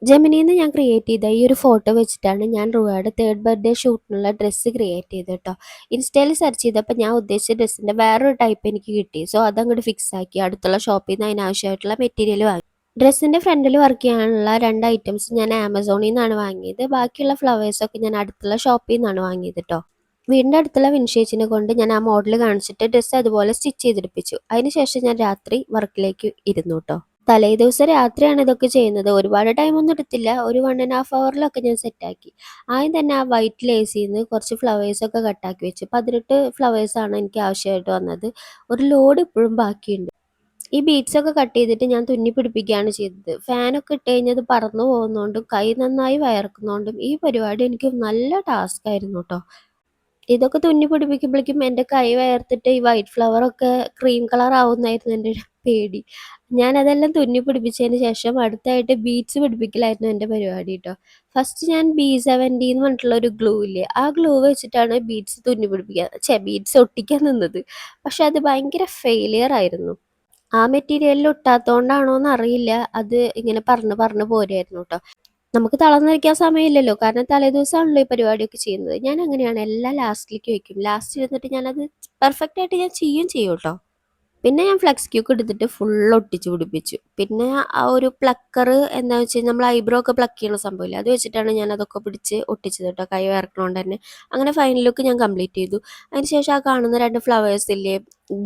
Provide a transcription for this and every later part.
ജെമിനിന്ന് ഞാൻ ക്രിയേറ്റ് ചെയ്ത ഈ ഒരു ഫോട്ടോ വെച്ചിട്ടാണ് ഞാൻ റുവായുടെ 3rd ബർത്ത്ഡേ ഷൂട്ടിനുള്ള ഡ്രസ്സ് ക്രിയേറ്റ് ചെയ്തത് കേട്ടോ. ഇൻസ്റ്റയിൽ സെർച്ച് ചെയ്തപ്പോൾ ഞാൻ ഉദ്ദേശിച്ച ഡ്രസ്സിൻ്റെ വേറൊരു ടൈപ്പ് എനിക്ക് കിട്ടി. സോ അതങ്ങോട്ട് ഫിക്സ് ആക്കി അടുത്തുള്ള ഷോപ്പിൽ നിന്ന് അതിനാവശ്യമായിട്ടുള്ള മെറ്റീരിയൽ വാങ്ങി. ഡ്രസ്സിൻ്റെ ഫ്രണ്ടിൽ വർക്ക് ചെയ്യാനുള്ള 2 ഐറ്റംസ് ഞാൻ ആമസോണിൽ നിന്നാണ് വാങ്ങിയത്. ബാക്കിയുള്ള ഫ്ലവേഴ്സൊക്കെ ഞാൻ അടുത്തുള്ള ഷോപ്പിൽ നിന്നാണ് വാങ്ങിയത് കേട്ടോ. വീടിൻ്റെ അടുത്തുള്ള വിൻഷേച്ചിനെ കൊണ്ട് ഞാൻ ആ മോഡൽ കാണിച്ചിട്ട് ഡ്രസ്സ് അതുപോലെ സ്റ്റിച്ച് ചെയ്തെടുപ്പിച്ചു. അതിനുശേഷം ഞാൻ രാത്രി വർക്കിലേക്ക് ഇരുന്നു കേട്ടോ. തലേ ദിവസം രാത്രിയാണ് ഇതൊക്കെ ചെയ്യുന്നത്. ഒരുപാട് ടൈമൊന്നും എടുത്തില്ല. ഒരു 1 1/2 ഹവറിലൊക്കെ ഞാൻ സെറ്റാക്കി. ആദ്യം തന്നെ ആ വൈറ്റ് ലേസിന്ന് കുറച്ച് ഫ്ലവേഴ്സൊക്കെ കട്ടാക്കി വെച്ചു. 18 ഫ്ലവേഴ്സാണ് എനിക്ക് ആവശ്യമായിട്ട് വന്നത്. ഒരു ലോഡ് ഇപ്പോഴും ബാക്കിയുണ്ട്. ഈ ബീഡ്സൊക്കെ കട്ട് ചെയ്തിട്ട് ഞാൻ തുന്നി പിടിപ്പിക്കുകയാണ് ചെയ്തത്. ഫാനൊക്കെ ഇട്ട് കഴിഞ്ഞാൽ അത് പറന്നു പോകുന്നതുകൊണ്ടും കൈ നന്നായി വിയർക്കുന്നതുകൊണ്ടും ഈ പരിപാടി എനിക്ക് നല്ല ടാസ്ക്കായിരുന്നു കേട്ടോ. ഇതൊക്കെ തുന്നി പിടിപ്പിക്കുമ്പോഴേക്കും എൻ്റെ കൈ വിയർത്തിട്ട് ഈ വൈറ്റ് ഫ്ലവറൊക്കെ ക്രീം കളർ ആവുമെന്നായിരുന്നു എൻ്റെ ഒരു പേടി. ഞാനതെല്ലാം തുന്നി പിടിപ്പിച്ചതിന് ശേഷം അടുത്തായിട്ട് ബീഡ്സ് പിടിപ്പിക്കലായിരുന്നു എൻ്റെ പരിപാടി കേട്ടോ. ഫസ്റ്റ് ഞാൻ B70 എന്ന് പറഞ്ഞിട്ടുള്ള ഒരു ഗ്ലൂ ഇല്ലേ, ആ ഗ്ലൂ വെച്ചിട്ടാണ് ബീഡ്സ് തുന്നി പിടിപ്പിക്കാൻ ബീഡ്സ് ഒട്ടിക്കാൻ നിന്നത്. പക്ഷെ അത് ഭയങ്കര ഫെയിലിയർ ആയിരുന്നു. ആ മെറ്റീരിയലിൽ ഒട്ടാത്തതുകൊണ്ടാണോന്ന് അറിയില്ല, അത് ഇങ്ങനെ പറന്ന് പറന്ന് പോരുമായിരുന്നു കേട്ടോ. നമുക്ക് തളർന്നിരിക്കാൻ സമയമില്ലല്ലോ, കാരണം തലേദിവസമാണല്ലോ ഈ പരിപാടിയൊക്കെ ചെയ്യുന്നത്. ഞാൻ അങ്ങനെയാണ്, എല്ലാം ലാസ്റ്റിലേക്ക് വെക്കും. ലാസ്റ്റ് ഇരുന്നിട്ട് ഞാനത് പെർഫെക്റ്റ് ആയിട്ട് ഞാൻ ചെയ്യും കേട്ടോ. പിന്നെ ഞാൻ ഫ്ലെക്സ് ക്യൂക്ക് എടുത്തിട്ട് ഫുൾ ഒട്ടിച്ച് പിടിപ്പിച്ചു. പിന്നെ ആ ഒരു പ്ലക്കർ എന്താണെന്ന് വെച്ച് കഴിഞ്ഞാൽ നമ്മൾ ഐബ്രോ ഒക്കെ പ്ലക്ക് ചെയ്യുന്ന സംഭവമില്ല, അത് വെച്ചിട്ടാണ് ഞാൻ അതൊക്കെ പിടിച്ച് ഒട്ടിച്ചത് കേട്ടോ, കൈ വിറക്കണോണ്ട് തന്നെ. അങ്ങനെ ഫൈനൽ ലുക്ക് ഞാൻ കംപ്ലീറ്റ് ചെയ്തു. അതിനുശേഷം ആ കാണുന്ന 2 ഫ്ലവേഴ്സ് ഇല്ലേ,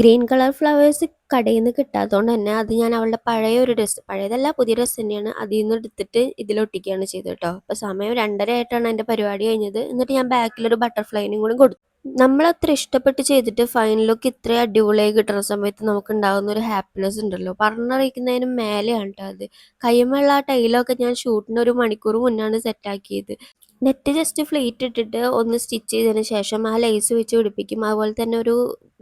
ഗ്രീൻ കളർ ഫ്ലവേഴ്സ് കടയിൽ നിന്ന് കിട്ടാത്തതുകൊണ്ട് തന്നെ അത് ഞാൻ അവളുടെ പഴയ ഒരു ഡ്രസ്സ്, പഴയതല്ല പുതിയ ഡ്രസ്സ് തന്നെയാണ്, അതിൽ നിന്ന് എടുത്തിട്ട് ഇതിലൊട്ടിക്കുകയാണ് ചെയ്തത് കേട്ടോ. അപ്പോൾ സമയം 2:30 ആയിട്ടാണ് എൻ്റെ പരിപാടി കഴിഞ്ഞത്. എന്നിട്ട് ഞാൻ ബാക്കിലൊരു ബട്ടർഫ്ലൈനും കൂടി കൊടുത്തു. നമ്മളത്ര ഇഷ്ടപ്പെട്ട് ചെയ്തിട്ട് ഫൈനൽ ലുക്ക് ഇത്രയും അടിപൊളിയായി കിട്ടുന്ന സമയത്ത് നമുക്കുണ്ടാകുന്ന ഒരു ഹാപ്പിനെസ് ഉണ്ടല്ലോ, പറഞ്ഞറിയിക്കുന്നതിനും മേലെയാണ് കേട്ടോ അത്. കയ്യുമുള്ള ആ ടൈലൊക്കെ ഞാൻ ഷൂട്ടിന് 1 മണിക്കൂർ മുന്നാണ് സെറ്റാക്കിയത്. നെറ്റ് ജസ്റ്റ് ഫ്ലീറ്റ് ഇട്ടിട്ട് ഒന്ന് സ്റ്റിച്ച് ചെയ്തതിന് ശേഷം ആ ലേസ് വെച്ച് പിടിപ്പിക്കും. അതുപോലെ തന്നെ ഒരു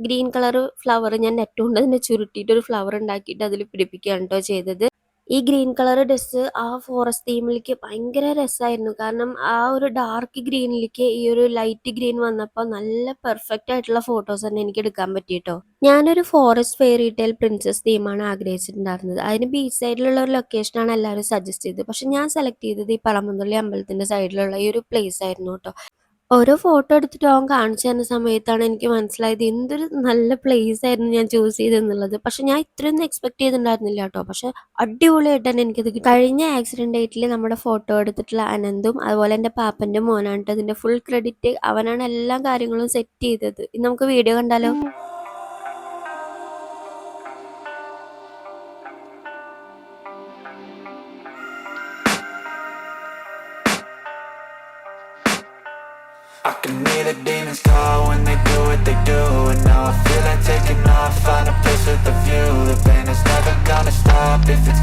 ഗ്രീൻ കളർ ഫ്ലവർ ഞാൻ നെറ്റ് കൊണ്ട് തന്നെ ചുരുട്ടിയിട്ട് ഒരു ഫ്ലവർ ഉണ്ടാക്കിയിട്ട് അതിൽ പിടിപ്പിക്കുകയാണ് കേട്ടോ ചെയ്തത്. ഈ ഗ്രീൻ കളർ ഡ്രസ്സ് ആ ഫോറസ്റ്റ് തീമിലേക്ക് ഭയങ്കര രസമായിരുന്നു. കാരണം ആ ഒരു ഡാർക്ക് ഗ്രീനിലേക്ക് ഈ ഒരു ലൈറ്റ് ഗ്രീൻ വന്നപ്പോൾ നല്ല പെർഫെക്റ്റ് ആയിട്ടുള്ള ഫോട്ടോസ് തന്നെ എനിക്ക് എടുക്കാൻ പറ്റി കേട്ടോ. ഞാനൊരു ഫോറസ്റ്റ് ഫെയറി ടെയിൽ പ്രിൻസസ് തീമാണ് ആഗ്രഹിച്ചിട്ടുണ്ടായിരുന്നത്. അതിന് ബീച്ച് സൈഡിലുള്ള ഒരു ലൊക്കേഷനാണ് എല്ലാവരും സജസ്റ്റ് ചെയ്തത്. പക്ഷെ ഞാൻ സെലക്ട് ചെയ്തത് ഈ പറമ്പന്തുള്ളി അമ്പലത്തിൻ്റെ സൈഡിലുള്ള ഈ ഒരു പ്ലേസ് ആയിരുന്നു കേട്ടോ. ഓരോ ഫോട്ടോ എടുത്തിട്ട് അവൻ കാണിച്ചു തരുന്ന സമയത്താണ് എനിക്ക് മനസ്സിലായത് എന്തൊരു നല്ല പ്ലേസ് ആയിരുന്നു ഞാൻ ചൂസ് ചെയ്തെന്നുള്ളത്. പക്ഷെ ഞാൻ ഇത്രയൊന്നും എക്സ്പെക്ട് ചെയ്തിട്ടുണ്ടായിരുന്നില്ല കേട്ടോ. പക്ഷെ അടിപൊളിയായിട്ട് തന്നെ എനിക്കത് കിട്ടി. കഴിഞ്ഞ ആക്സിഡന്റ് ഡേറ്റിൽ നമ്മുടെ ഫോട്ടോ എടുത്തിട്ടുള്ള അനന്തും അതുപോലെ എൻ്റെ പാപ്പൻ്റെ മോനാണ് ട്ടോ ഇതിൻ്റെ ഫുൾ ക്രെഡിറ്റ്. അവനാണ് എല്ലാ കാര്യങ്ങളും സെറ്റ് ചെയ്തത്. ഇനി നമുക്ക് വീഡിയോ കണ്ടാലോ? I can hear the demons call when they do what they do. And now I feel like taking off, find a place with a view. The pain is never gonna stop if it's